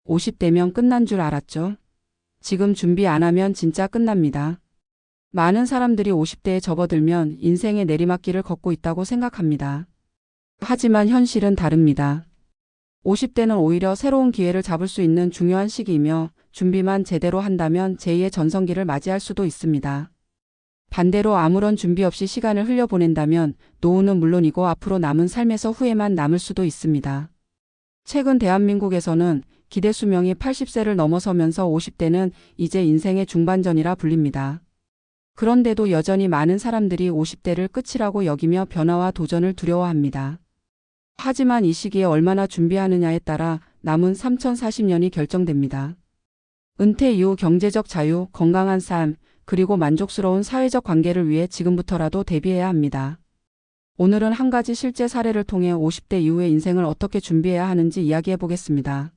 50대면 끝난 줄 알았죠? 지금 준비 안 하면 진짜 끝납니다. 많은 사람들이 50대에 접어들면 인생의 내리막길을 걷고 있다고 생각합니다. 하지만 현실은 다릅니다. 50대는 오히려 새로운 기회를 잡을 수 있는 중요한 시기이며 준비만 제대로 한다면 제2의 전성기를 맞이할 수도 있습니다. 반대로 아무런 준비 없이 시간을 흘려보낸다면 노후는 물론이고 앞으로 남은 삶에서 후회만 남을 수도 있습니다. 최근 대한민국에서는 기대 수명이 80세를 넘어서면서 50대는 이제 인생의 중반전이라 불립니다. 그런데도 여전히 많은 사람들이 50대를 끝이라고 여기며 변화와 도전을 두려워합니다. 하지만 이 시기에 얼마나 준비하느냐에 따라 남은 3040년이 결정됩니다. 은퇴 이후 경제적 자유, 건강한 삶, 그리고 만족스러운 사회적 관계를 위해 지금부터라도 대비해야 합니다. 오늘은 한 가지 실제 사례를 통해 50대 이후의 인생을 어떻게 준비해야 하는지 이야기해 보겠습니다.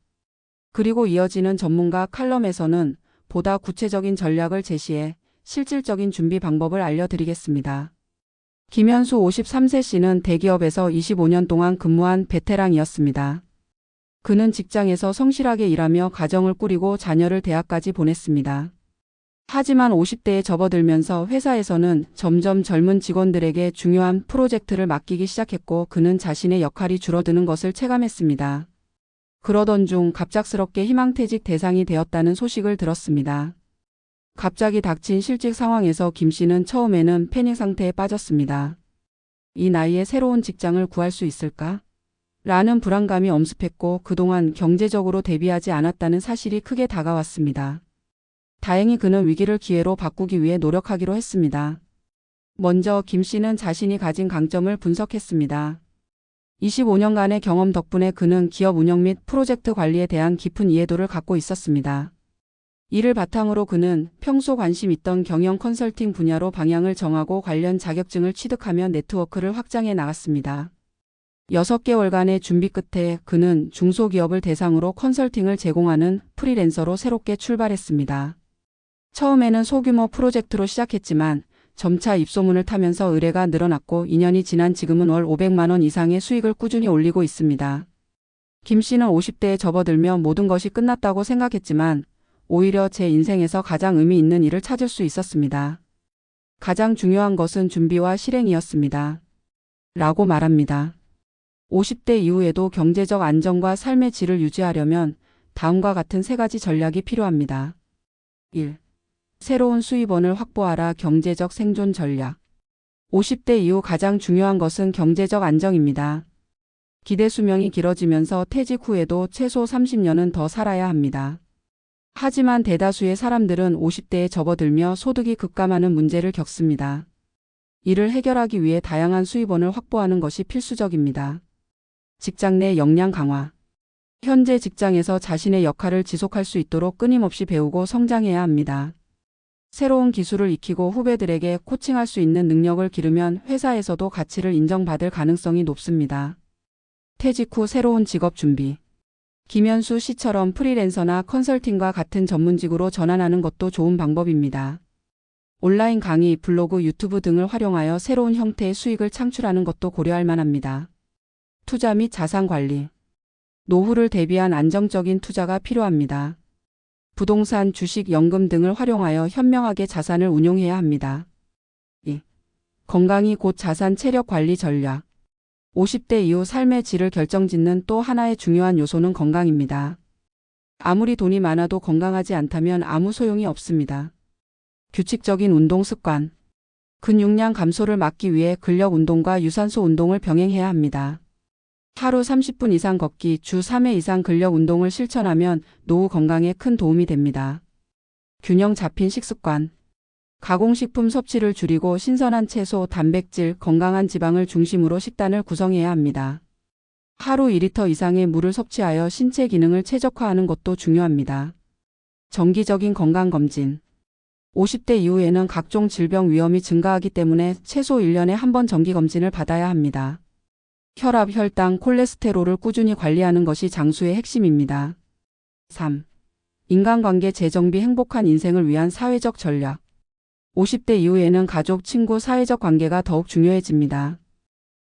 그리고 이어지는 전문가 칼럼에서는 보다 구체적인 전략을 제시해 실질적인 준비 방법을 알려드리겠습니다. 김현수 53세 씨는 대기업에서 25년 동안 근무한 베테랑이었습니다. 그는 직장에서 성실하게 일하며 가정을 꾸리고 자녀를 대학까지 보냈습니다. 하지만 50대에 접어들면서 회사에서는 점점 젊은 직원들에게 중요한 프로젝트를 맡기기 시작했고 그는 자신의 역할이 줄어드는 것을 체감했습니다. 그러던 중 갑작스럽게 희망퇴직 대상이 되었다는 소식을 들었습니다. 갑자기 닥친 실직 상황에서 김 씨는 처음에는 패닉 상태에 빠졌습니다. 이 나이에 새로운 직장을 구할 수 있을까? 라는 불안감이 엄습했고 그동안 경제적으로 대비하지 않았다는 사실이 크게 다가왔습니다. 다행히 그는 위기를 기회로 바꾸기 위해 노력하기로 했습니다. 먼저 김 씨는 자신이 가진 강점을 분석했습니다. 25년간의 경험 덕분에 그는 기업 운영 및 프로젝트 관리에 대한 깊은 이해도를 갖고 있었습니다. 이를 바탕으로 그는 평소 관심 있던 경영 컨설팅 분야로 방향을 정하고 관련 자격증을 취득하며 네트워크를 확장해 나갔습니다. 6개월간의 준비 끝에 그는 중소기업을 대상으로 컨설팅을 제공하는 프리랜서로 새롭게 출발했습니다. 처음에는 소규모 프로젝트로 시작했지만 점차 입소문을 타면서 의뢰가 늘어났고 2년이 지난 지금은 월 500만 원 이상의 수익을 꾸준히 올리고 있습니다. 김 씨는 50대에 접어들며 모든 것이 끝났다고 생각했지만 오히려 제 인생에서 가장 의미 있는 일을 찾을 수 있었습니다. 가장 중요한 것은 준비와 실행이었습니다. 라고 말합니다. 50대 이후에도 경제적 안정과 삶의 질을 유지하려면 다음과 같은 3가지 전략이 필요합니다. 1. 새로운 수입원을 확보하라. 경제적 생존 전략. 50대 이후 가장 중요한 것은 경제적 안정입니다. 기대 수명이 길어지면서 퇴직 후에도 최소 30년은 더 살아야 합니다. 하지만 대다수의 사람들은 50대에 접어들며 소득이 급감하는 문제를 겪습니다. 이를 해결하기 위해 다양한 수입원을 확보하는 것이 필수적입니다. 직장 내 역량 강화. 현재 직장에서 자신의 역할을 지속할 수 있도록 끊임없이 배우고 성장해야 합니다. 새로운 기술을 익히고 후배들에게 코칭할 수 있는 능력을 기르면 회사에서도 가치를 인정받을 가능성이 높습니다. 퇴직 후 새로운 직업 준비. 김현수 씨처럼 프리랜서나 컨설팅과 같은 전문직으로 전환하는 것도 좋은 방법입니다. 온라인 강의, 블로그, 유튜브 등을 활용하여 새로운 형태의 수익을 창출하는 것도 고려할 만합니다. 투자 및 자산 관리. 노후를 대비한 안정적인 투자가 필요합니다. 부동산, 주식, 연금 등을 활용하여 현명하게 자산을 운용해야 합니다. 2. 건강이 곧 자산 체력 관리 전략. 50대 이후 삶의 질을 결정짓는 또 하나의 중요한 요소는 건강입니다. 아무리 돈이 많아도 건강하지 않다면 아무 소용이 없습니다. 규칙적인 운동 습관. 근육량 감소를 막기 위해 근력 운동과 유산소 운동을 병행해야 합니다. 하루 30분 이상 걷기, 주 3회 이상 근력 운동을 실천하면 노후 건강에 큰 도움이 됩니다. 균형 잡힌 식습관. 가공식품 섭취를 줄이고 신선한 채소, 단백질, 건강한 지방을 중심으로 식단을 구성해야 합니다. 하루 2리터 이상의 물을 섭취하여 신체 기능을 최적화하는 것도 중요합니다. 정기적인 건강검진. 50대 이후에는 각종 질병 위험이 증가하기 때문에 최소 1년에 한 번 정기검진을 받아야 합니다. 혈압, 혈당, 콜레스테롤을 꾸준히 관리하는 것이 장수의 핵심입니다. 3. 인간관계 재정비. 행복한 인생을 위한 사회적 전략. 50대 이후에는 가족, 친구, 사회적 관계가 더욱 중요해집니다.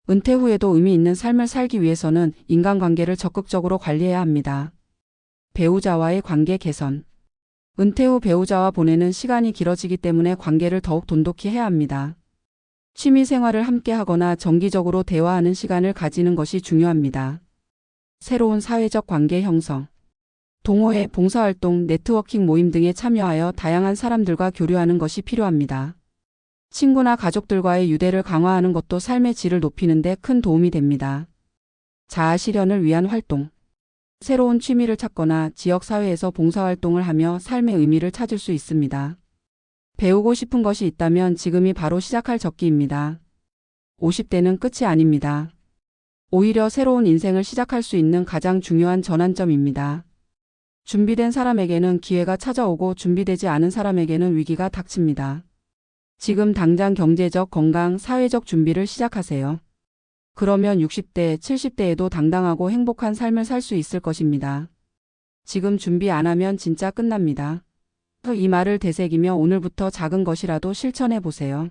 은퇴 후에도 의미 있는 삶을 살기 위해서는 인간관계를 적극적으로 관리해야 합니다. 배우자와의 관계 개선. 은퇴 후 배우자와 보내는 시간이 길어지기 때문에 관계를 더욱 돈독히 해야 합니다. 취미 생활을 함께 하거나 정기적으로 대화하는 시간을 가지는 것이 중요합니다. 새로운 사회적 관계 형성. 동호회, 봉사활동, 네트워킹 모임 등에 참여하여 다양한 사람들과 교류하는 것이 필요합니다. 친구나 가족들과의 유대를 강화하는 것도 삶의 질을 높이는 데 큰 도움이 됩니다. 자아 실현을 위한 활동. 새로운 취미를 찾거나 지역사회에서 봉사활동을 하며 삶의 의미를 찾을 수 있습니다. 배우고 싶은 것이 있다면 지금이 바로 시작할 적기입니다. 50대는 끝이 아닙니다. 오히려 새로운 인생을 시작할 수 있는 가장 중요한 전환점입니다. 준비된 사람에게는 기회가 찾아오고 준비되지 않은 사람에게는 위기가 닥칩니다. 지금 당장 경제적, 건강, 사회적 준비를 시작하세요. 그러면 60대, 70대에도 당당하고 행복한 삶을 살 수 있을 것입니다. 지금 준비 안 하면 진짜 끝납니다. 이 말을 되새기며 오늘부터 작은 것이라도 실천해 보세요.